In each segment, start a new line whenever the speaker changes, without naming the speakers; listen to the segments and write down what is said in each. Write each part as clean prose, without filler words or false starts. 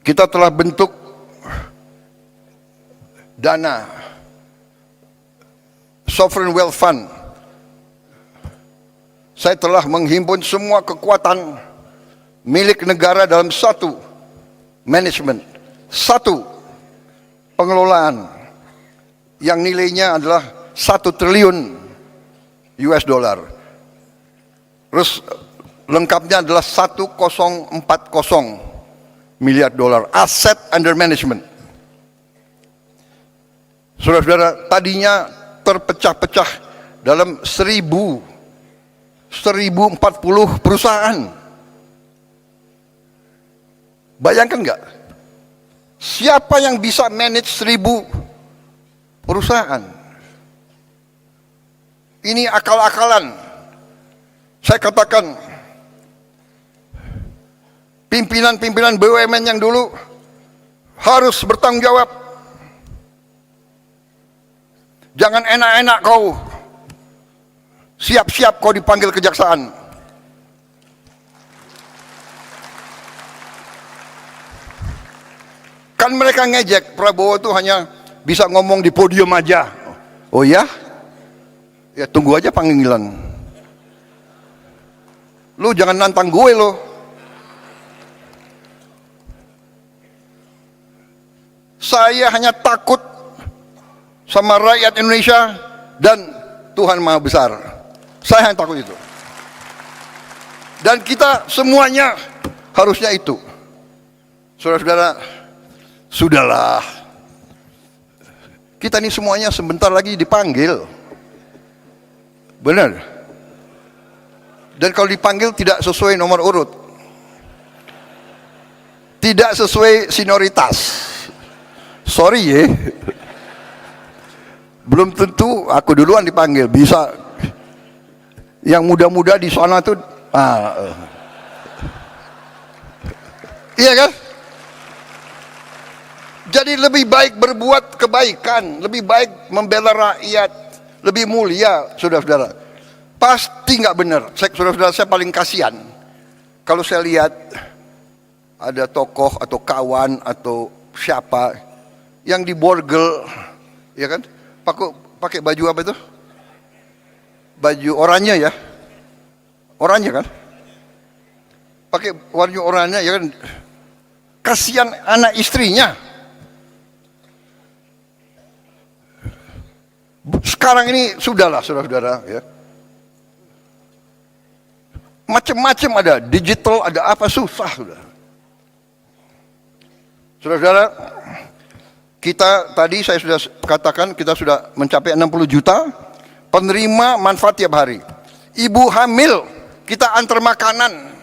kita telah bentuk dana Sovereign Wealth Fund. Saya telah menghimpun semua kekuatan milik negara dalam satu manajemen, satu pengelolaan yang nilainya adalah 1 triliun US dollar. Terus lengkapnya adalah 1040 miliar dolar aset under management. Saudara-saudara, tadinya terpecah-pecah dalam 1040 perusahaan. Bayangkan nggak? Siapa yang bisa manage 1000 perusahaan? Ini akal-akalan. Saya katakan, pimpinan-pimpinan BUMN yang dulu harus bertanggung jawab. Jangan enak-enak kau, siap-siap kau dipanggil kejaksaan. Kan mereka ngejek, Prabowo itu hanya bisa ngomong di podium aja. Oh ya? Ya tunggu aja panggilan. Lu jangan nantang gue lo. Saya hanya takut sama rakyat Indonesia dan Tuhan Maha Besar. Saya hanya takut itu. Dan kita semuanya harusnya itu. Saudara-saudara, sudahlah. Kita ini semuanya sebentar lagi dipanggil. Benar. Dan kalau dipanggil tidak sesuai nomor urut, tidak sesuai senioritas, sorry ya, belum tentu aku duluan dipanggil. Bisa yang muda-muda di sana tuh, iya kan? Jadi lebih baik berbuat kebaikan, lebih baik membela rakyat, lebih mulia, saudara-saudara. Pasti nggak benar. Saudara-saudara, saya paling kasihan kalau saya lihat ada tokoh atau kawan atau siapa yang diborgel, ya kan? Pakai baju apa itu? Baju oranye ya, oranye kan? Pakai warna oranye ya kan? Kasihan anak istrinya. Sekarang ini sudahlah, saudara-saudara, ya. Macam-macam ada, digital ada apa, susah sudah. Saudara-saudara, kita tadi saya sudah katakan kita sudah mencapai 60 juta penerima manfaat tiap hari. Ibu hamil kita antar makanan.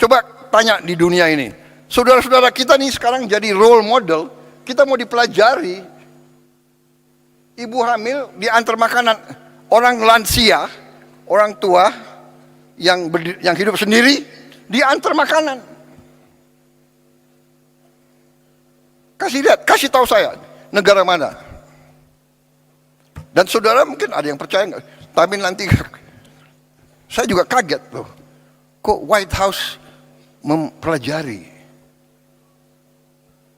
Coba tanya di dunia ini, saudara-saudara kita nih sekarang jadi role model, kita mau dipelajari. Ibu hamil diantar makanan, orang lansia, orang tua yang hidup sendiri diantar makanan. Kasih lihat, kasih tahu saya negara mana. Dan saudara mungkin ada yang percaya nggak, tapi nanti saya juga kaget loh. Kok White House mempelajari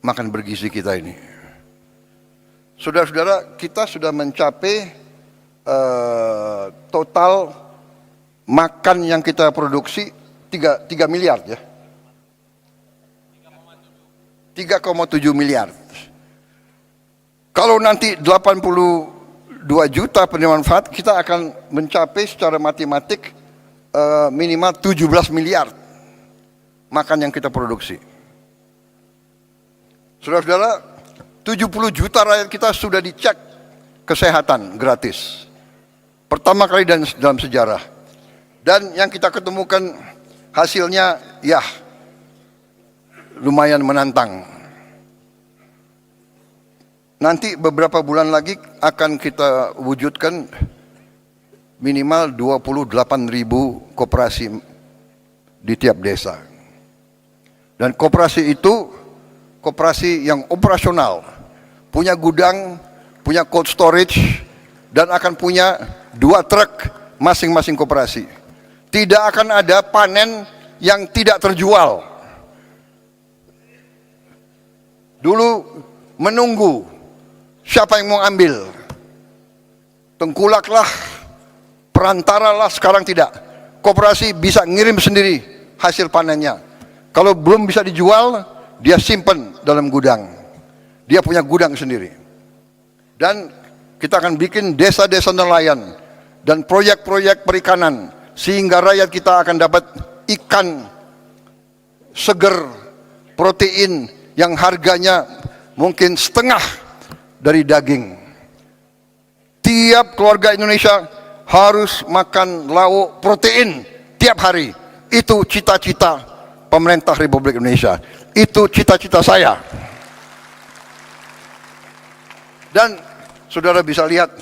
makan bergizi kita ini? Saudara-saudara, kita sudah mencapai total makan yang kita produksi 3 miliar ya. 3,7 miliar. Kalau nanti 82 juta penerima manfaat, kita akan mencapai secara matematik minimal 17 miliar makan yang kita produksi. Saudara-saudara, 70 juta rakyat kita sudah dicek kesehatan gratis. Pertama kali dalam sejarah. Dan yang kita ketemukan hasilnya ya lumayan menantang. Nanti beberapa bulan lagi akan kita wujudkan minimal 28.000 koperasi di tiap desa. Dan koperasi itu koperasi yang operasional, punya gudang, punya cold storage, dan akan punya 2 truk masing-masing koperasi. Tidak akan ada panen yang tidak terjual. Dulu menunggu siapa yang mau ambil. Tengkulaklah, perantaralah, sekarang tidak. Koperasi bisa ngirim sendiri hasil panennya. Kalau belum bisa dijual, dia simpan dalam gudang. Dia punya gudang sendiri. Dan kita akan bikin desa-desa nelayan dan proyek-proyek perikanan sehingga rakyat kita akan dapat ikan seger, protein yang harganya mungkin setengah dari daging. Tiap keluarga Indonesia harus makan lauk protein tiap hari. Itu cita-cita pemerintah Republik Indonesia. Itu cita-cita saya. Dan saudara bisa lihat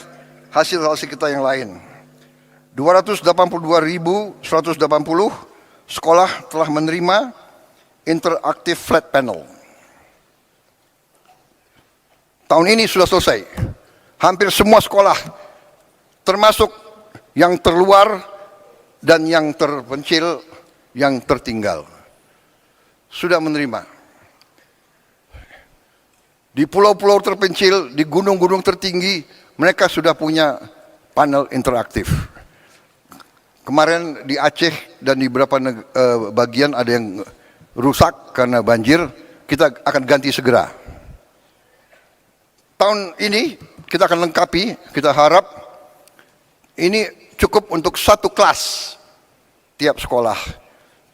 hasil-hasil kita yang lain. 282.180 sekolah telah menerima interactive flat panel. Tahun ini sudah selesai. Hampir semua sekolah, termasuk yang terluar dan yang terpencil, yang tertinggal, sudah menerima. Di pulau-pulau terpencil, di gunung-gunung tertinggi, mereka sudah punya panel interaktif. Kemarin di Aceh dan di beberapa bagian ada yang rusak karena banjir, kita akan ganti segera. Tahun ini kita akan lengkapi, kita harap ini cukup untuk 1 kelas tiap sekolah.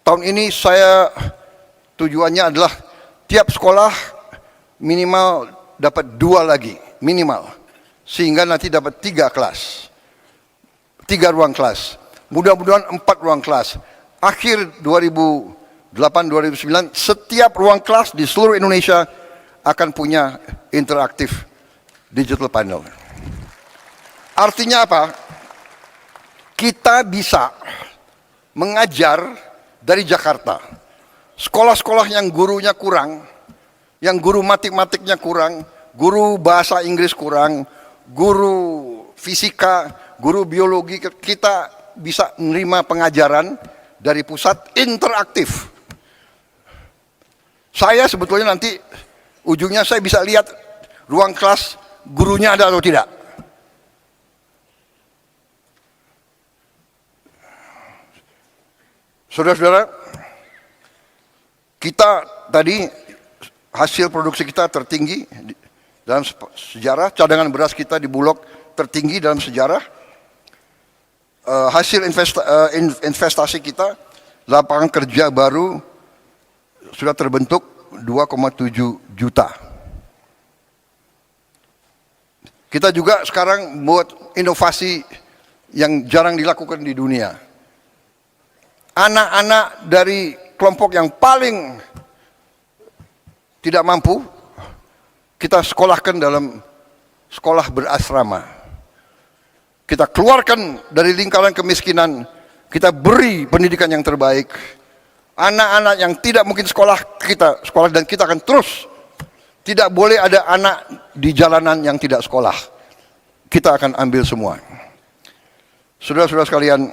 Tahun ini saya tujuannya adalah tiap sekolah minimal dapat 2 lagi, minimal. Sehingga nanti dapat 3 kelas. 3 ruang kelas. Mudah-mudahan 4 ruang kelas. Akhir 2008-2009, setiap ruang kelas di seluruh Indonesia akan punya interaktif digital panel. Artinya apa? Kita bisa mengajar dari Jakarta. Sekolah-sekolah yang gurunya kurang, yang guru matematiknya kurang, guru bahasa Inggris kurang, guru fisika, guru biologi, kita bisa menerima pengajaran dari pusat interaktif. Saya sebetulnya nanti ujungnya saya bisa lihat ruang kelas gurunya ada atau tidak. Saudara-saudara, kita tadi hasil produksi kita tertinggi dalam sejarah, cadangan beras kita di Bulog tertinggi dalam sejarah. Hasil investasi kita, lapangan kerja baru sudah terbentuk 2,7 juta. Kita juga sekarang buat inovasi yang jarang dilakukan di dunia. Anak-anak dari kelompok yang paling tidak mampu, kita sekolahkan dalam sekolah berasrama. Kita keluarkan dari lingkaran kemiskinan, kita beri pendidikan yang terbaik. Anak-anak yang tidak mungkin sekolah, kita sekolah, dan kita akan terus. Tidak boleh ada anak di jalanan yang tidak sekolah. Kita akan ambil semua. Saudara-saudara sekalian,